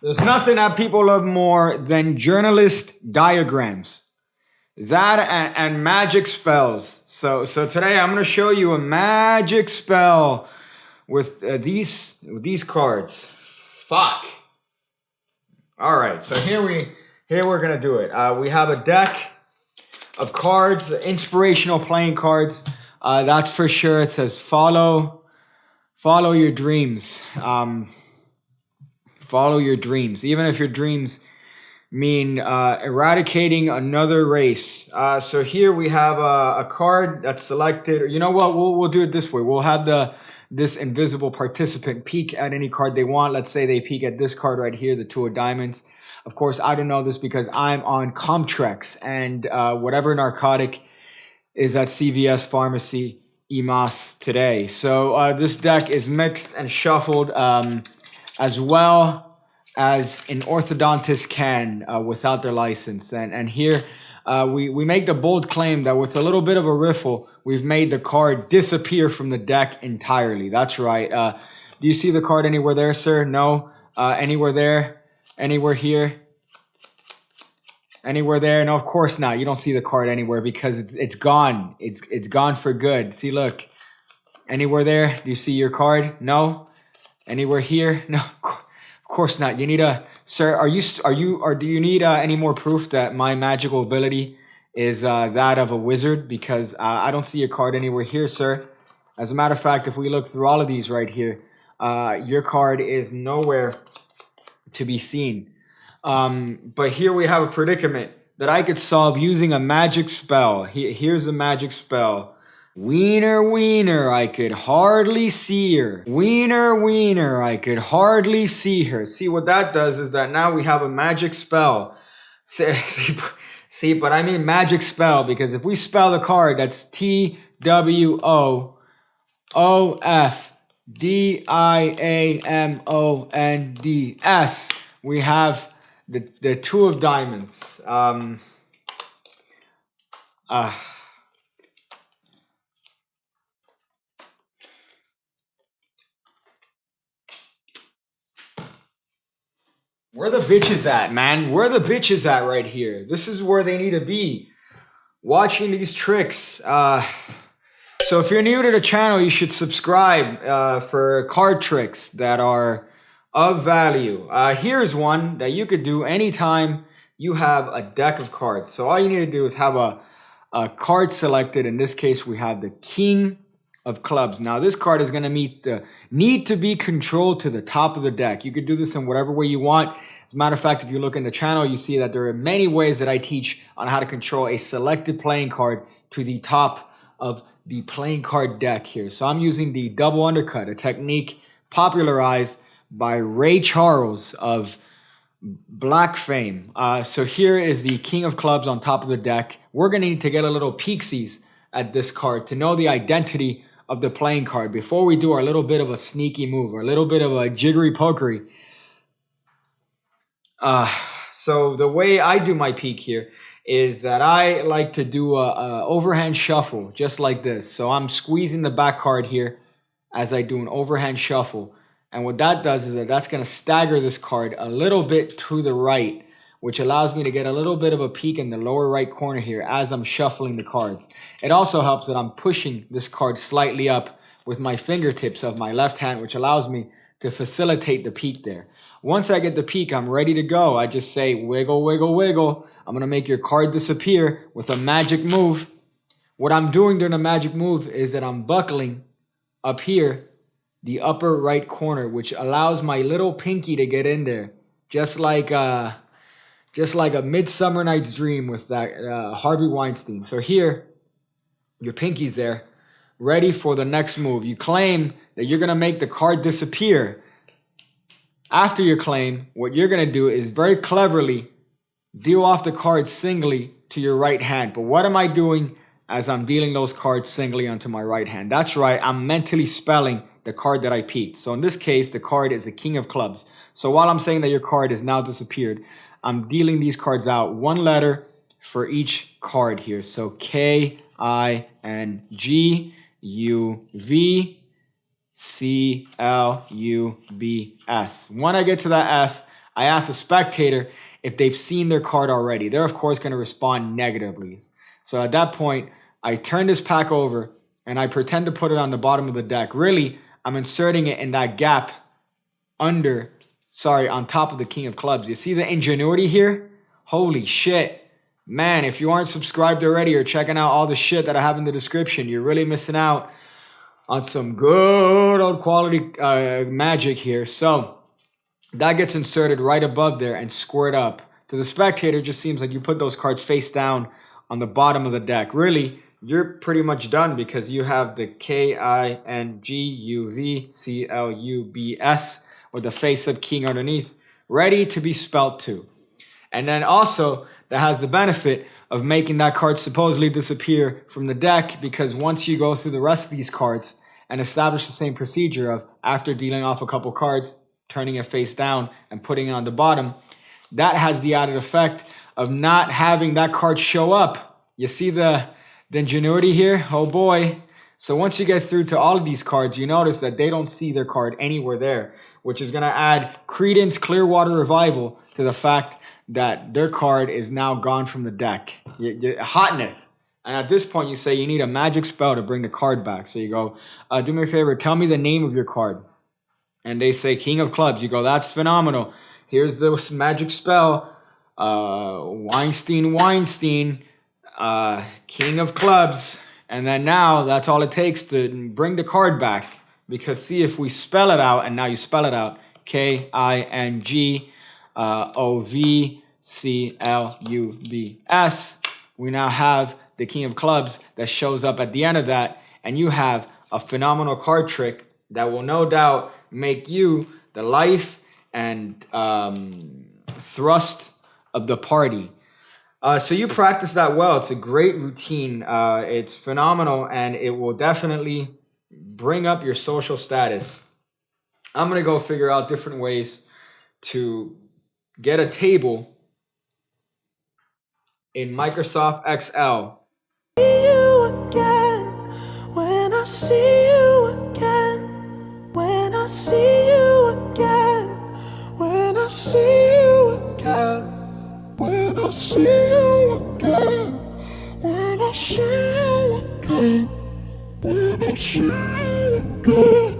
There's nothing that people love more than journalist diagrams. That and magic spells. So today I'm going to show you a magic spell with these cards. Fuck. All right. So here we're going to do it. We have a deck of cards, inspirational playing cards. That's for sure. It says follow your dreams. Follow your dreams, even if your dreams mean eradicating another race. So here we have a card that's selected. You know what? We'll do it this way. We'll have this invisible participant peek at any card they want. Let's say they peek at this card right here, the Two of Diamonds. Of course, I don't know this because I'm on Comtrex, and whatever narcotic is at CVS Pharmacy EMAS today. So this deck is mixed and shuffled as well as an orthodontist can without their license. And here we make the bold claim that with a little bit of a riffle, we've made the card disappear from the deck entirely. That's right. Do you see the card anywhere there, sir? No? Anywhere there? Anywhere here? Anywhere there? No, of course not. You don't see the card anywhere because it's gone. It's gone for good. See, look. Anywhere there? Do you see your card? No? Anywhere here? No, of course not. You need sir, do you need any more proof that my magical ability is that of a wizard? Because I don't see your card anywhere here, sir. As a matter of fact, if we look through all of these right here, your card is nowhere to be seen. But here we have a predicament that I could solve using a magic spell. Here's a magic spell. Wiener, wiener, I could hardly see her. Wiener, wiener, I could hardly see her. See, what that does is that now we have a magic spell. See, but I mean magic spell because if we spell the card, that's TWOOFDIAMONDS. We have the Two of Diamonds. Where the bitches at, man? Where the bitches at right here? This is where they need to be. Watching these tricks. So if you're new to the channel, you should subscribe for card tricks that are of value. Here's one that you could do anytime you have a deck of cards. So all you need to do is have a card selected. In this case, we have the King of Clubs. Now this card is going to meet the need to be controlled to the top of the deck. You could do this in whatever way you want. As a matter of fact, if you look in the channel, you see that there are many ways that I teach on how to control a selected playing card to the top of the playing card deck here. So I'm using the double undercut, a technique popularized by Ray Charles of Black fame. So here is the King of Clubs on top of the deck. We're going to need to get a little peeksies at this card to know the identity of the playing card before we do our little bit of a sneaky move or a little bit of a jiggery pokery. So the way I do my peek here is that I like to do a overhand shuffle just like this. So I'm squeezing the back card here as I do an overhand shuffle. And what that does is that that's going to stagger this card a little bit to the right, which allows me to get a little bit of a peek in the lower right corner here as I'm shuffling the cards. It also helps that I'm pushing this card slightly up with my fingertips of my left hand, which allows me to facilitate the peek there. Once I get the peek, I'm ready to go. I just say wiggle, wiggle, wiggle. I'm going to make your card disappear with a magic move. What I'm doing during a magic move is that I'm buckling up here the upper right corner, which allows my little pinky to get in there, just like a Midsummer Night's Dream with that Harvey Weinstein. So here, your pinky's there, ready for the next move. You claim that you're going to make the card disappear. After your claim, what you're going to do is very cleverly deal off the cards singly to your right hand. But what am I doing as I'm dealing those cards singly onto my right hand? That's right, I'm mentally spelling the card that I peeked. So in this case, the card is the King of Clubs. So while I'm saying that your card has now disappeared, I'm dealing these cards out one letter for each card here. So KINGUVCLUBS. When I get to that S, I ask the spectator if they've seen their card already. They're, of course, going to respond negatively. So at that point, I turn this pack over and I pretend to put it on the bottom of the deck. Really, I'm inserting it in that gap on top of the King of Clubs. You see the ingenuity here? Holy shit. Man, if you aren't subscribed already or checking out all the shit that I have in the description, you're really missing out on some good old quality magic here. So that gets inserted right above there and squared up. To the spectator, it just seems like you put those cards face down on the bottom of the deck. Really, you're pretty much done because you have the KINGUVCLUBS with the face-up king underneath, ready to be spelt too. And then also, that has the benefit of making that card supposedly disappear from the deck, because once you go through the rest of these cards and establish the same procedure of, after dealing off a couple cards, turning it face down and putting it on the bottom, that has the added effect of not having that card show up. You see the ingenuity here? Oh boy. So once you get through to all of these cards, you notice that they don't see their card anywhere there, which is going to add credence, Clearwater Revival, to the fact that their card is now gone from the deck. Hotness. And at this point, you say you need a magic spell to bring the card back. So you go, do me a favor, tell me the name of your card. And they say King of Clubs. You go, that's phenomenal. Here's the magic spell. Weinstein, King of Clubs. And then now that's all it takes to bring the card back. Because see, if we spell it out, and now you spell it out, KINGOVCLUBS, we now have the King of Clubs that shows up at the end of that, and you have a phenomenal card trick that will no doubt make you the life and thrust of the party. So you practice that well. It's a great routine. It's phenomenal, and it will definitely bring up your social status. I'm going to go figure out different ways to get a table in Microsoft Excel. See you again when I see you again. When I see you again. When I see you again. When I see you again. When I see you again. When I see you again.